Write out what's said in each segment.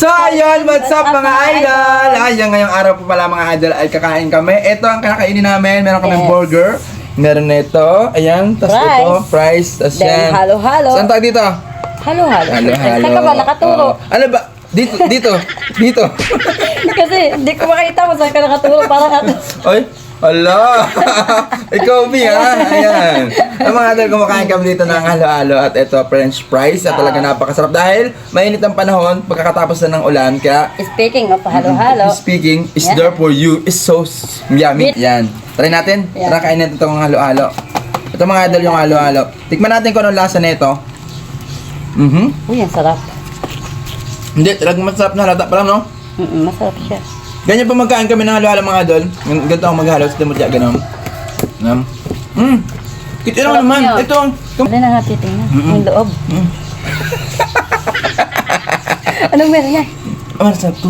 So ayun, what's up mga idol? Ayan, ngayong araw po pala mga idol ay kakain kami. Ito ang kakainin namin, meron kaming burger. Meron na ito, ayan, tapos ito, fries, tapos yan. Halo-halo. Saan tayo dito? Halo-halo. Halo-halo. Saan ka ba nakaturo? Ano ba? Dito. Kasi hindi ko makita kung saan ka nakaturo. Parang ako. Oy, ala! Ikaw, B, ha? Ayan. Ang mga idol, kumakain kami dito ng halo-halo at ito, french fries. At talaga napakasarap dahil mainit ang panahon, pagkakatapos na ng ulan. Kaya, Speaking of halo-halo. speaking is there for you is so yummy. Yan. Try natin. Yeah. Tara, kainin natin itong halo-halo. Ito mga idol yung halo-halo. Tikman natin kung anong lasa nito. Uy, ang sarap. Hindi, talagang masarap na halata pa lang, no? Masarap siya. Ganyan pa magkain kami ng halo-halo mga idol. Ganito ako maghalo sa timotya, gano'n. Kita lang Sarap naman. niya. Ito ang... Ano na nga titingnan? Yung loob. Anong meron yan? Ah, sarap to.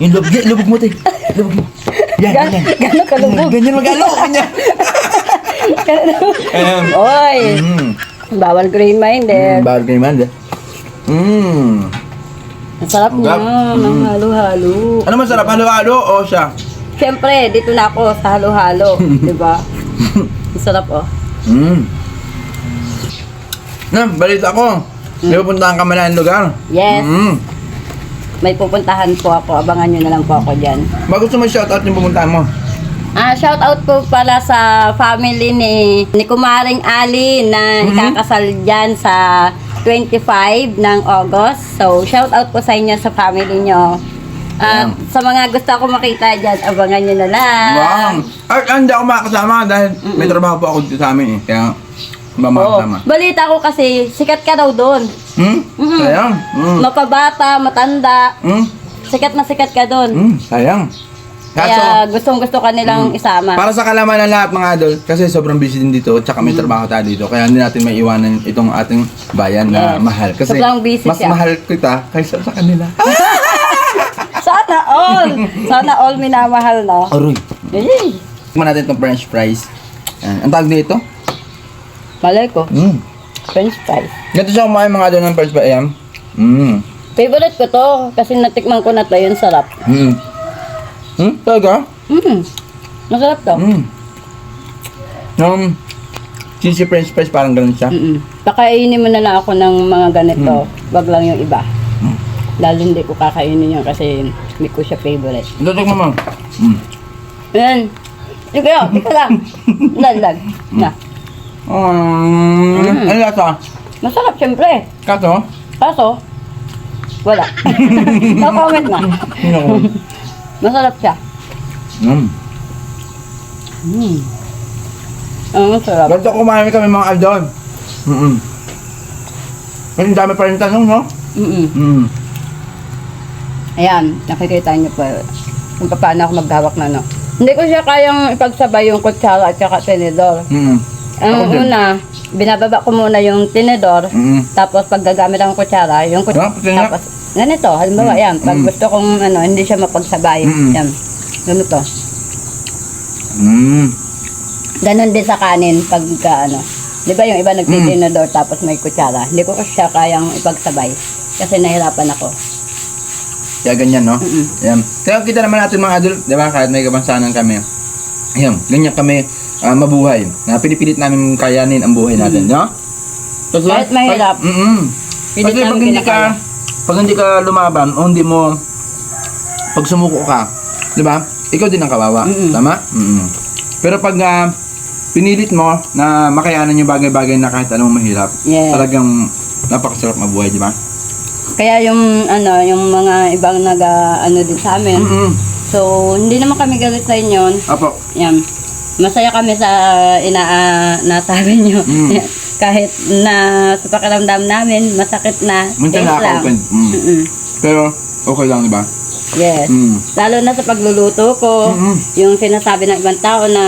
Yung lubog mo, te. Lubog mo. Yan, ganyan. Gano'n kalubog? Ganyan mag-halo, ganyan. Ayan. Oy! Bawal green-minded. Bawal kayo man, Ang sarap niya ng halo-halo. Ano masarap? Halo-halo o siya? Siyempre, dito na ako sa halo-halo. Diba? Ang sarap, oh. Balita ko. May pupuntahan ka man ng lugar. Yes. May pupuntahan po ako. Abangan nyo na lang po ako dyan. Bago gusto mo shoutout yung pupuntahan mo? Shout out po pala sa family ni Kumaring Ali na ikakasal dyan sa 25 ng August. So, shout out po sa inyo sa family nyo. At sa mga gusto ko makita dyan, abangan nyo na lang. Wow! Ay, hindi ako makakasama dahil may trabaho po ako dito sa amin eh. Kaya, hindi ako makakasama. Balita ko kasi, sikat ka daw doon. Sayang. Mapabata, matanda. Sikat na sikat ka doon. Sayang. Kaya gustong gusto ka nilang isama. Para sa kalaman ng lahat mga idol, kasi sobrang busy din dito, tsaka may trabaho tayo dito, kaya hindi natin may iwanan itong ating bayan na mahal. Kasi Sobrang busy mas siya. mahal kita kaysa sa kanila. Sana all! Sana all minamahal, no? Aroy. Yay! Tignan natin itong french fries. Ang tawag dito? Malay ko. French fries. Ganito siya kumain mga idol ng french fries. Ayan. Favorite ko to kasi natikman ko na to yung sarap. Talaga? Masarap to. Yung cheesy french fries parang ganun siya. Pakainin mo na lang ako ng mga ganito. Wag lang yung iba. Lalo hindi ko kakainin yun kasi hindi ko siya favorite. Ito tignan mo. Ayan. Sige yun. Ika lang. Lalag. Na. Ano lasa? Masarap syempre. Kaso? Kaso, wala. No comment na. Masarap siya. Masarap. Ganito kumain kami mga idol. Kasi ang dami pa rin tanong, no? Ayan, nakikita niyo po kung paano ako maghawak na, no? Hindi ko siya kayang ipagsabay yung kutsara at saka tinidor. Ang una, binababa ko muna yung tinidor, tapos pag gagamit ang kutsara, yung kutsara, tapos ganito, halimbawa, yan, pag gusto kong hindi siya mapagsabay, yan, ganito. Ganon din sa kanin, pag di ba yung iba nagtitinidor tapos may kutsara, hindi ko siya kayang ipagsabay, kasi nahirapan ako. Kaya ganyan, no? Ayan. Kaya kita naman natin mga idol, di ba? Kahit may kabansanan kami. Ayan, ganyan kami mabuhay. Na pinipilit namin kayanin ang buhay natin, no? Kasi, Kahit mahirap. Kasi Pilit pag namin hindi ka lumaban o hindi mo pag sumuko ka, di ba? Ikaw din ang kawawa. Tama? Pero pag pinilit mo na makayanan yung bagay-bagay na kahit anong mahirap, talagang napakasarap mabuhay, di ba? Kaya yung mga ibang din sa amin. So, hindi naman kami galit sa inyo. Apo. Yan. Masaya kami sa nasabi nyo. Kahit na sa pakiramdam namin, masakit na. Minsan nakaka-open. Pero, okay lang, di ba? Yes. Lalo na sa pagluluto ko, yung sinasabi ng ibang tao na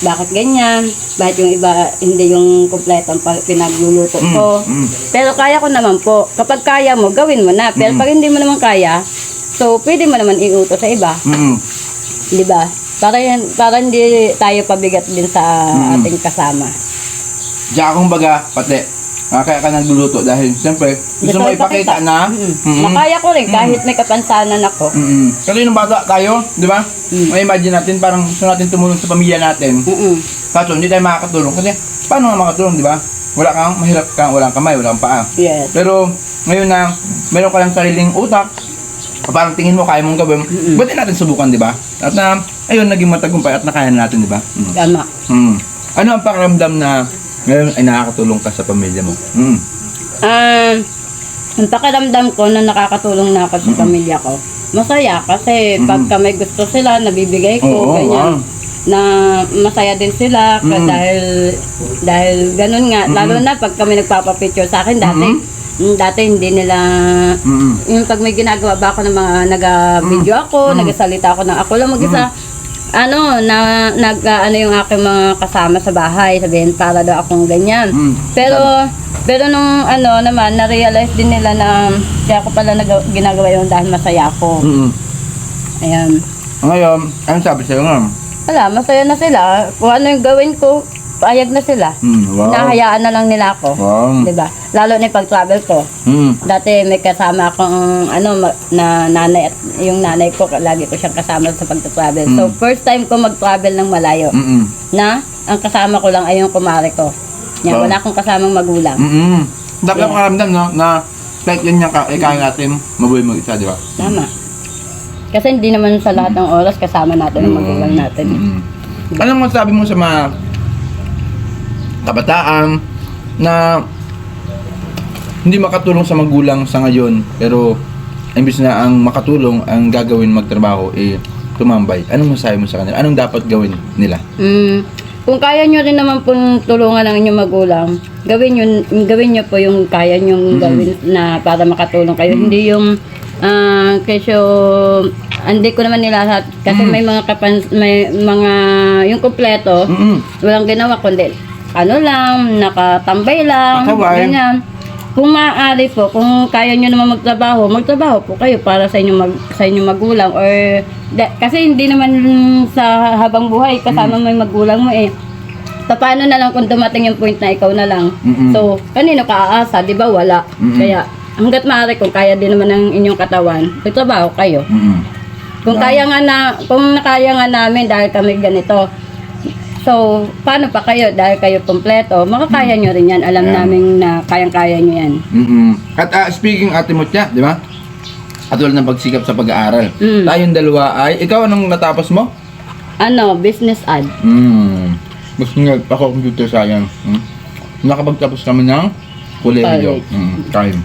bakit ganyan, bakit yung iba hindi yung kumpleto ang pinagluluto ko. Pero kaya ko naman po. Kapag kaya mo, gawin mo na. Pero pag hindi mo naman kaya, so pwede mo naman iuto sa iba. Di ba? Para hindi tayo pabigat din sa ating kasama. Diyan kumbaga, pati, Kaya ka nagluluto dahil siyempre gusto mo ipakita na Nakaya ko rin kahit may kapansanan ako. Kasi nung bata tayo, di ba? May imagine natin parang gusto natin tumulong sa pamilya natin. Kaso hindi tayo makakatulong kasi paano nga makatulong, di ba? Wala kang mahirap kang walang kamay, walang paa. Yes. Pero ngayon na meron ka lang sariling utak, parang tingin mo kaya mong gawin, ba't di natin subukan, di ba? At na, ayun, naging matagumpay at nakaya natin, di ba? Tama. Ano ang pakiramdam na ngayon ay nakakatulong ka sa pamilya mo? Ang pakiramdam ko na nakakatulong na ako sa pamilya ko, masaya kasi pagka may gusto sila, nabibigay ko, Oo, ganyan. Na masaya din sila dahil ganun nga, lalo na pag kami nagpapapicture sa akin dati hindi nila yung pag may ginagawa ba ako ng mga naga-video ako, nagasalita ako ng ako lang mag-isa, ano yung aking mga kasama sa bahay, sabihin para daw akong ganyan. Pero nung naman, na-realize din nila na kaya ko pala ginagawa yun dahil masaya ako. Ayan. Ngayon, anong sabi sa'yo nga? Wala, masaya na sila. Kung ano yung gawin ko, payag na sila. Wow. Nahayaan na lang nila ako. Wow. Diba? Lalo na yung pag-travel ko. Dati may kasama akong na nanay at yung nanay ko, lagi ko siyang kasama sa pag-travel. So, first time ko mag-travel ng malayo. Na, ang kasama ko lang ay yung kumare ko. Yan, Wow. wala akong kasamang magulang. Dapat ang karamdam, no? Na kahit ganyan ka, kaya natin mabuhay mag-isa, di ba? Tama. Kasi hindi naman sa lahat ng oras kasama natin ang magulang natin. Ano masasabi mo sa mga kabataan na hindi makatulong sa magulang sa ngayon, pero imbis na ang makatulong, ang gagawin magtrabaho, tumambay. Anong masasabi mo sa kanila? Anong dapat gawin nila? Kung kaya nyo rin naman pong tulungan ang inyong magulang, gawin nyo po yung kaya nyo gawin na para makatulong kayo. Hindi yung kesyo hindi ko naman nilahat kasi may mga yung kumpleto walang ginawa kundi nakatambay lang, ganyan. Kung maaari po, kung kaya nyo naman magtrabaho po kayo para sa inyong magulang kasi hindi naman sa habang buhay kasama mo yung magulang mo paano na lang kung dumating yung point na ikaw na lang. So, kanino ka aasa, di ba? Wala. Kaya, hanggat maaari kung kaya din naman ng inyong katawan, magtrabaho kayo. Kung nakaya nga namin dahil kami ganito, so, paano pa kayo? Dahil kayo kompleto, makakaya nyo rin yan. Alam namin na kayang-kaya nyo yan. At speaking Ate Mutya, di ba? Katulad ng pagsikap sa pag-aaral. Tayong dalawa ay, ikaw anong natapos mo? Business ad. Gusto nga ako computer science. Nakapagtapos kami ng kolehiyo. Time.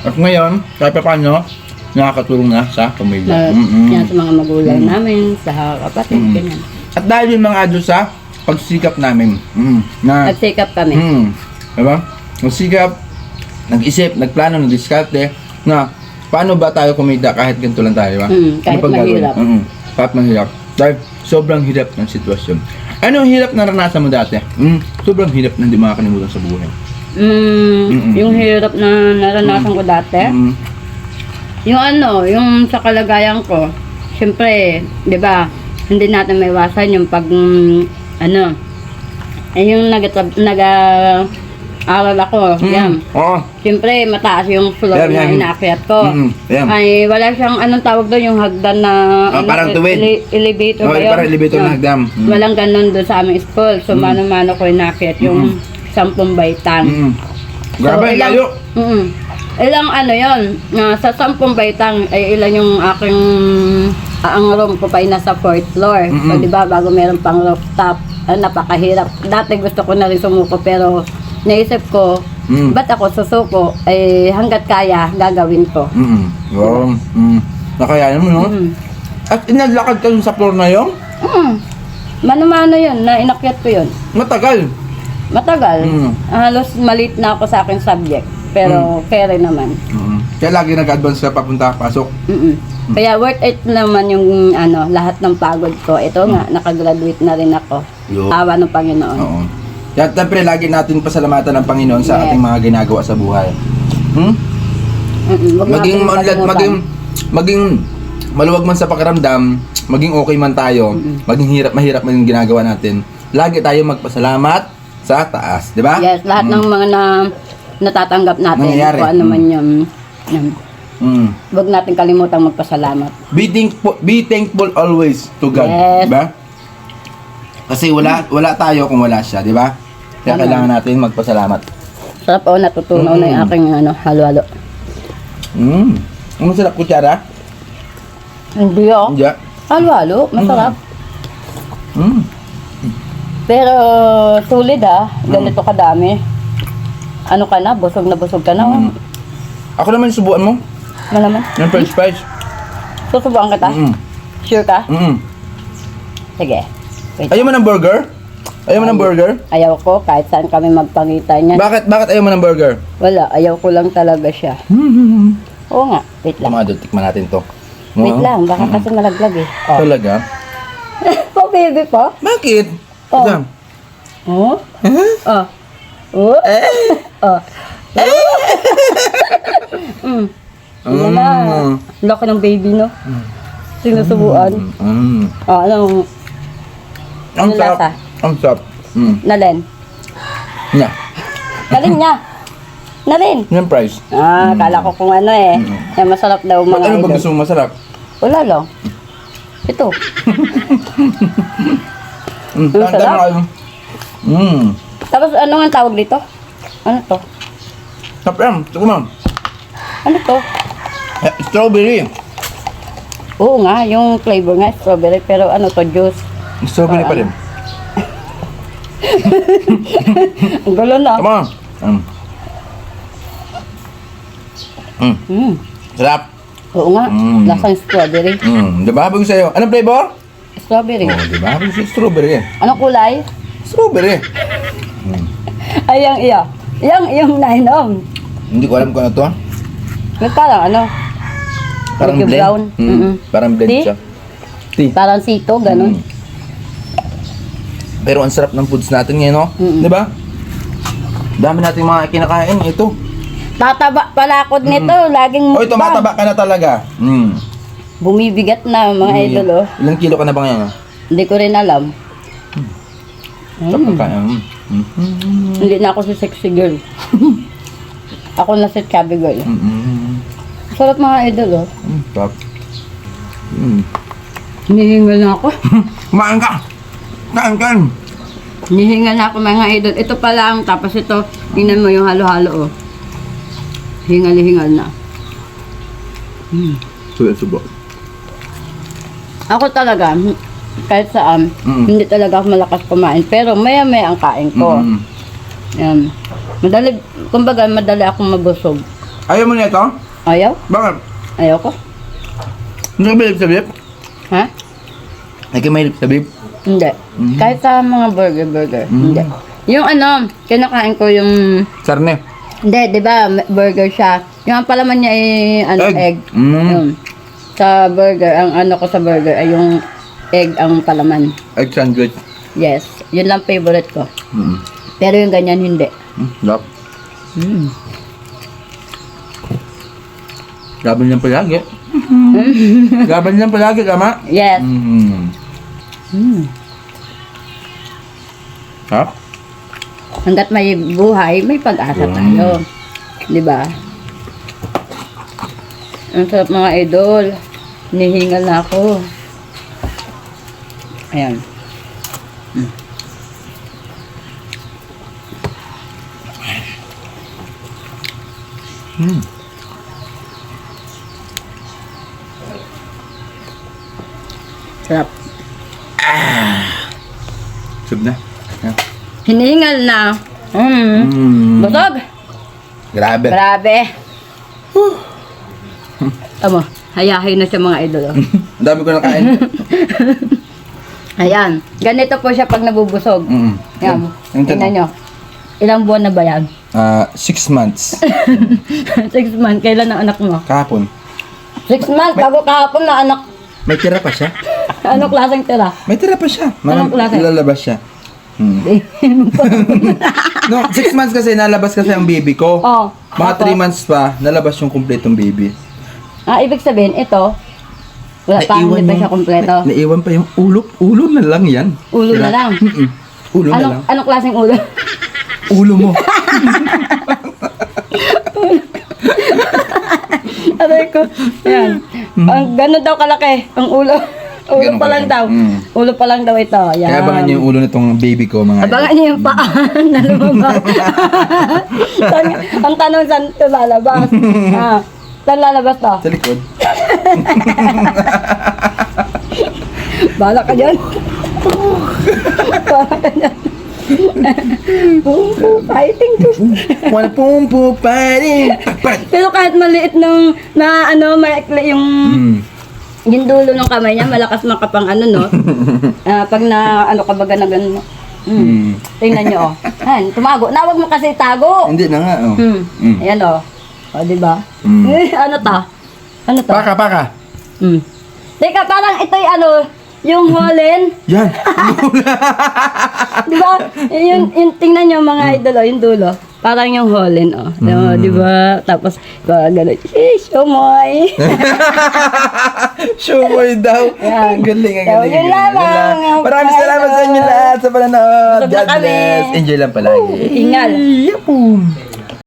At ngayon, kahit pa paano, nakakatulong na sa pamilya. Yan sa mga magulang namin, sa kapatid, ganyan. At dahil yung mga adyo sa pagsikap namin. Nagsikap kami. Diba? Nagsikap, nag-isip, nagplano, nag-diskarte na paano ba tayo kumita kahit ganito lang tayo, diba? Kahit mahirap. Kahit mahirap. Dahil sobrang hirap ng sitwasyon. Ano ang hirap na naranasan mo dati? Sobrang hirap na hindi makakalimutan sa buhay. Yung hirap na naranasan ko dati, yung sa kalagayan ko, syempre, di ba, hindi natin maiwasan yung yung nag-aaral ako, yan. Siyempre, mataas yung floor na inaakyat ko. Ay, wala siyang, anong tawag doon, yung hagdan na, parang tuwid. Elevator ba yun? Parang elevator na hagdan. Walang ganun doon sa aming school. So, mano-mano ko inaakyat yung 10 baitang. Grabe, layo. Ilang yon sa 10 baitang, ay ilan yung aking, ang room ko pa ay nasa 4th floor. So, di ba, bago meron pang rooftop, napakahirap. Dati gusto ko na rin sumuko, pero naisip ko, ba't ako susuko? Hanggat kaya, gagawin ko. Wow. Nakayanan mo, no? At inalakad ka dun sa floor na yun? Mano-mano yun, na inakyat ko yun. Matagal. Halos malit na ako sa aking subject. Pero carry naman. Kaya lagi nag-advance sa papunta, pasok. Kaya worth it naman yung lahat ng pagod ko. Ito nga, nakagraduate na rin ako. Tawa ng Panginoon. Oo. Kaya siyempre, lagi natin pasalamatan ng Panginoon sa ating mga ginagawa sa buhay. Maging maluwag man sa pakiramdam, maging okay man tayo, maging mahirap man yung ginagawa natin, lagi tayo magpasalamat sa taas, di ba? Yes, lahat ng mga natatanggap natin. Nangyayari. Kung ano man yun. Mm. Huwag natin kalimutang magpasalamat. Be thankful always to God, Yes. di ba? Kasi wala tayo kung wala siya, di ba? Kaya Tama. kailangan natin magpasalamat. Sarap o, natutunaw na yung aking halo-halo. Ang masarap kutsara? Hindi o. Hindi. Halo-halo, masarap. Mm. Pero sulit ganito kadami. Ano ka na, busog ka na. Ako naman subuan mo. Ano naman? Yung french fries. Susubukan kita? Sure ka? Sige. Wait. Ayaw mo ng burger? Ayaw mo ng burger? Ayaw ko, kahit saan kami magpangitan niya. Bakit ayaw mo ng burger? Wala, ayaw ko lang talaga siya. Oo nga, wait lang. Mga tikman natin to. Wait lang, baka kasi malaglag eh. Oh, Talaga? oh baby po. Bakit? Oh. Ito. Oh? Oh. Oh. Oh. Ano na? Laki ng baby, no? Sinusubuan. Oh, anong Ang Ano sarap. lasa? Ang sarap. nalen? Nya. Nalin niya. Nalin. Yung price. Kala ko kung ano eh. Yan, masarap daw mga Ano ba idol. gusto mo masarap? Wala lang. Ito. Tama sarap. kayo. Tapos ano nga tawag dito? Ano to? Sarap yan. Tsaka mo. Ano to? Strawberry. Oo nga, yung flavor nga, strawberry. Pero ano to, juice. Strawberry pa rin. Ang gulo na. Come on. Sarap. Oo nga, lasang strawberry. Diba? Bago sa'yo. Anong flavor? Strawberry. Oh, diba? Bago sa'yo strawberry. Anong kulay? Strawberry. Ay, yung iya. Yung nainom. Hindi ko alam kung ano to. Parang ano? Parang medyo blend. brown. Parang blend Tea? siya. Tea. Parang sito, ganun. Pero ang sarap ng foods natin ngayon, no? Diba? Dami nating mga kinakain. Ito. Tataba pala ako nito, laging Oh, ito mukbang. mataba ka na talaga. Bumibigat na mga idol, oh. Ilang kilo ka na ba ngayon? Hindi ko rin alam. Sarap ka. Hindi na ako si sexy girl. Ako na si chubby girl. Sarap mga idol, oh. Sarap. Hinihingal na ako. Kumain ka! Kain ka! Hinihingal na ako mga idol. Ito pa lang, tapos ito, tingnan mo yung halo-halo, oh. Hingal-hingal na. Subo. Ako talaga, kahit saan, hindi talaga ako malakas kumain. Pero maya-maya ang kain ko. Yan. Madali, kumbaga, madali akong mabusog. Ayaw mo na ito? Ayaw? Bakit? Ayaw ko. Hindi ka mahilig sa beef? Ha? Hindi ka mahilig sa beef? Hindi. Kahit sa mga burger. Hindi. Yung ano, kinakain ko yung... Sarne. Hindi, di ba, burger siya. Yung ang palaman niya ay egg. Yun. Sa burger, ang ano ko sa burger ay yung egg ang palaman. Egg sandwich. Yes. Yun lang favorite ko. Pero yung ganyan, hindi. Lap. Gaban lang palagi. Gaban lang palagi, tama? Yes. Ha? Hanggat may buhay, may pag-asa tayo. Di ba? Ang sarap mga idol. Nihingal na ako. Ayan. Sarap. Sub na. Hinihingal na. Busog. Grabe. Grabe. Tama, hayahay na siya mga idol. Oh. Ang dami ko nakain. Ayan. Ganito po siya pag nabubusog. Ayan. Yung Tingnan nyo. Ilang buwan na ba yan? 6 months. 6 months. Kailan ang anak mo? Kahapon. 6 months. Bago kahapon na anak. May tira pa siya. Ano klaseng tira? May tira pa siya. Anong klase? Lalabas siya. No, 6 months kasi nalabas kasi ang baby ko. Oh. Mga 3 months pa, nalabas yung kumpletong baby. Ibig sabihin, ito, wala pa, hindi pa siya kompleto. Naiwan pa yung ulo. Ulo na lang yan. Ulo na lang. Ulo na lang. Anong klaseng ulo? Ulo mo. Aray ko. Yan. Ang gano'n daw kalaki. Ang ulo. Ulo Ganun pa lang kalaki. daw. Ulo pa lang daw ito. Yan. Kaya abangan niyo yung ulo nitong baby ko, mga Abangan niyo yung paa na lumabas. Ang tanong, saan ito lalabas? Saan lalabas to? Sa likod. Bala ka dyan. Bala ka dyan. Fighting to. Wala pong puparing. Pero kahit maliit nung na maikli yung dulo ng kamay niya, malakas makapang no? Pag na ka baga na ganun mo. Tingnan niyo, tumago. Nawag mo kasi tago. Hindi na nga, oh. Ayan, O, diba? Ano to? Ano to? Paka. Teka, parang ito'y yung holen. Yan. Diba? Yung tingnan niyo mga idol, yung dulo. Parang yung holen, diba? Tapos, gano'n, shumoy. Shumoy daw. Yan. Ang galing, ang So, galing. yun lamang. Maraming salamat sa inyo lahat sa panonood. Tapos na God kami. bless. Enjoy lang palagi. Ingal. Yapum.